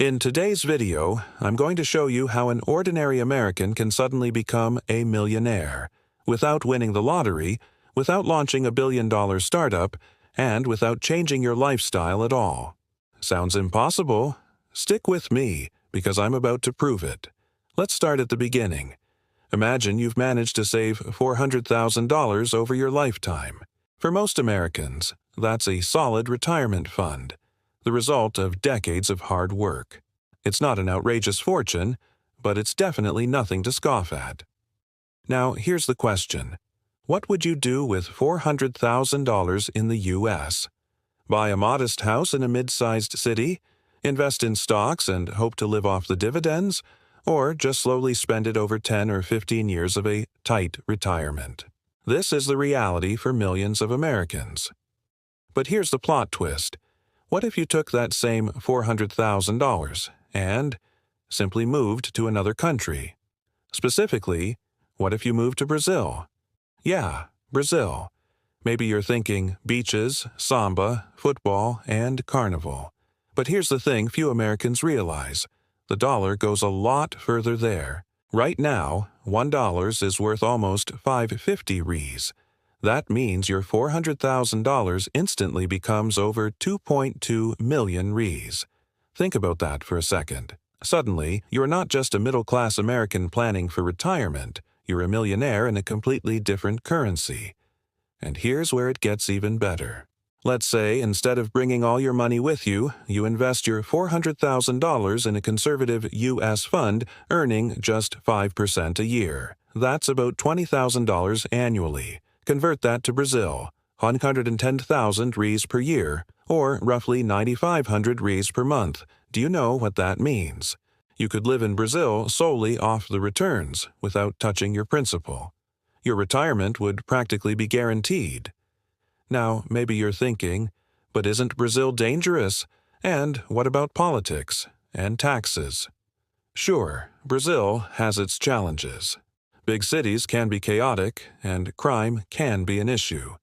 In today's video, I'm going to show you how an ordinary American can suddenly become a millionaire without winning the lottery, without launching a billion-dollar startup, and without changing your lifestyle at all. Sounds impossible? Stick with me, because I'm about to prove it. Let's start at the beginning. Imagine you've managed to save $400,000 over your lifetime. For most Americans, that's a solid retirement fund, the result of decades of hard work. It's not an outrageous fortune, but it's definitely nothing to scoff at. Now, here's the question. What would you do with $400,000 in the U.S.? Buy a modest house in a mid-sized city? Invest in stocks and hope to live off the dividends? Or just slowly spend it over 10 or 15 years of a tight retirement? This is the reality for millions of Americans. But here's the plot twist. What if you took that same $400,000 and simply moved to another country? Specifically, what if you moved to Brazil? Yeah, Brazil. Maybe you're thinking beaches, samba, football, and carnival. But here's the thing few Americans realize. The dollar goes a lot further there. Right now, $1 is worth almost 550 reais. That means your $400,000 instantly becomes over 2.2 million reais. Think about that for a second. Suddenly, you're not just a middle-class American planning for retirement. You're a millionaire in a completely different currency. And here's where it gets even better. Let's say, instead of bringing all your money with you, you invest your $400,000 in a conservative U.S. fund earning just 5% a year. That's about $20,000 annually. Convert that to Brazil, 110,000 reais per year, or roughly 9,500 reais per month. Do you know what that means? You could live in Brazil solely off the returns, without touching your principal. Your retirement would practically be guaranteed. Now, maybe you're thinking, but isn't Brazil dangerous? And what about politics and taxes? Sure, Brazil has its challenges. Big cities can be chaotic, and crime can be an issue.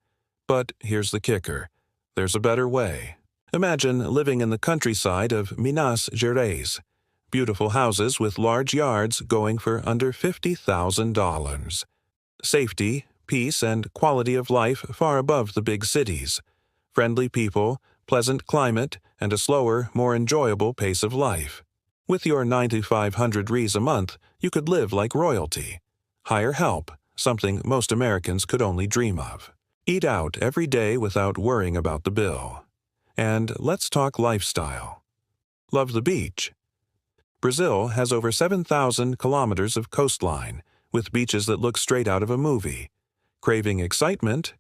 But here's the kicker. There's a better way. Imagine living in the countryside of Minas Gerais. Beautiful houses with large yards going for under $50,000. Safety, peace, and quality of life far above the big cities. Friendly people, pleasant climate, and a slower, more enjoyable pace of life. With your 9,500 reais a month, you could live like royalty. Hire help, something most Americans could only dream of. Eat out every day without worrying about the bill. And let's talk lifestyle. Love the beach? Brazil has over 7,000 kilometers of coastline, with beaches that look straight out of a movie. Craving excitement?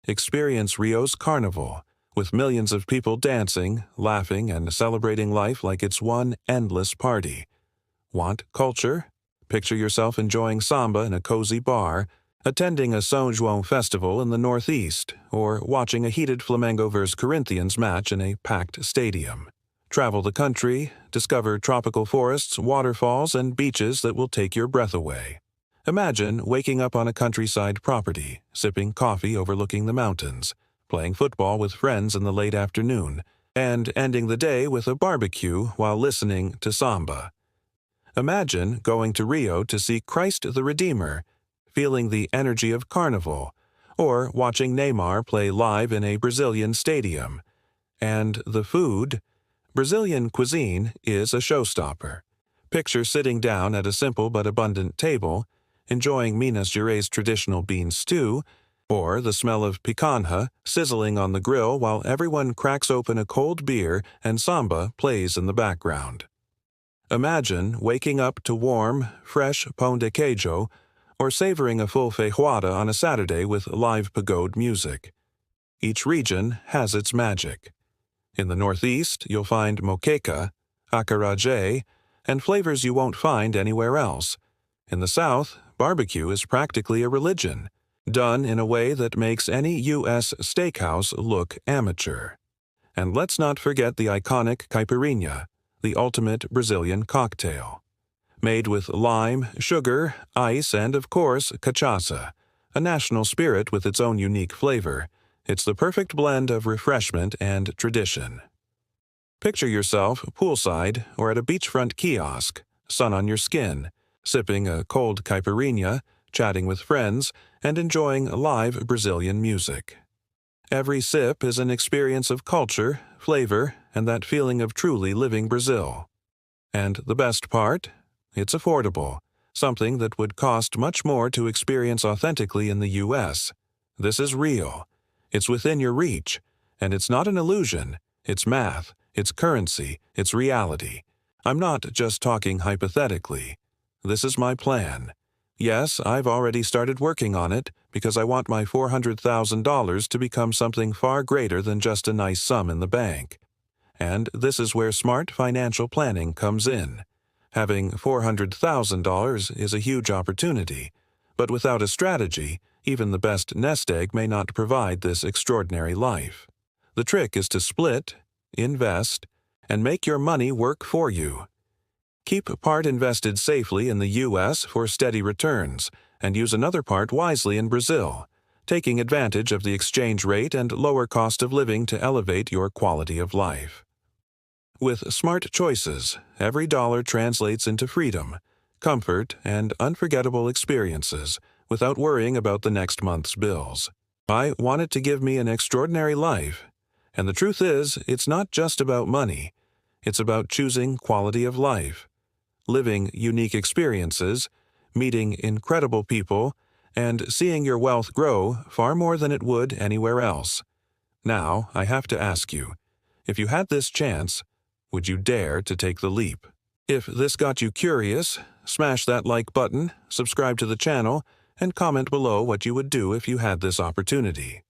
Experience Rio's Carnival, with millions of people dancing, laughing, and celebrating life like it's one endless party. Want culture? Picture yourself enjoying samba in a cozy bar, attending a São João festival in the Northeast, or watching a heated Flamengo vs Corinthians match in a packed stadium. Travel the country, discover tropical forests, waterfalls, and beaches that will take your breath away. Imagine waking up on a countryside property, sipping coffee overlooking the mountains, playing football with friends in the late afternoon, and ending the day with a barbecue while listening to samba. Imagine going to Rio to see Christ the Redeemer, feeling the energy of carnival, or watching Neymar play live in a Brazilian stadium. And the food? Brazilian cuisine is a showstopper. Picture sitting down at a simple but abundant table, enjoying Minas Gerais' traditional bean stew, or the smell of picanha sizzling on the grill while everyone cracks open a cold beer and samba plays in the background. Imagine waking up to warm, fresh pão de queijo, or savoring a full feijoada on a Saturday with live pagode music. Each region has its magic. In the Northeast, you'll find moqueca, acarajé, and flavors you won't find anywhere else. In the South, barbecue is practically a religion, done in a way that makes any U.S. steakhouse look amateur. And let's not forget the iconic caipirinha, the ultimate Brazilian cocktail. Made with lime, sugar, ice, and of course, cachaça, a national spirit with its own unique flavor. It's the perfect blend of refreshment and tradition. Picture yourself poolside or at a beachfront kiosk, sun on your skin, sipping a cold caipirinha, chatting with friends, and enjoying live Brazilian music. Every sip is an experience of culture, flavor, and that feeling of truly living Brazil. And the best part? It's affordable, something that would cost much more to experience authentically in the U.S. This is real. It's within your reach, and it's not an illusion. It's math, it's currency, it's reality. I'm not just talking hypothetically. This is my plan. Yes, I've already started working on it because I want my $400,000 to become something far greater than just a nice sum in the bank. And this is where smart financial planning comes in. Having $400,000 is a huge opportunity, but without a strategy, even the best nest egg may not provide this extraordinary life. The trick is to split, invest, and make your money work for you. Keep part invested safely in the U.S. for steady returns, and use another part wisely in Brazil, taking advantage of the exchange rate and lower cost of living to elevate your quality of life. With smart choices, every dollar translates into freedom, comfort, and unforgettable experiences without worrying about the next month's bills. I want it to give me an extraordinary life, and the truth is, it's not just about money. It's about choosing quality of life, living unique experiences, meeting incredible people, and seeing your wealth grow far more than it would anywhere else. Now, I have to ask you, if you had this chance, would you dare to take the leap? If this got you curious, smash that like button, subscribe to the channel, and comment below what you would do if you had this opportunity.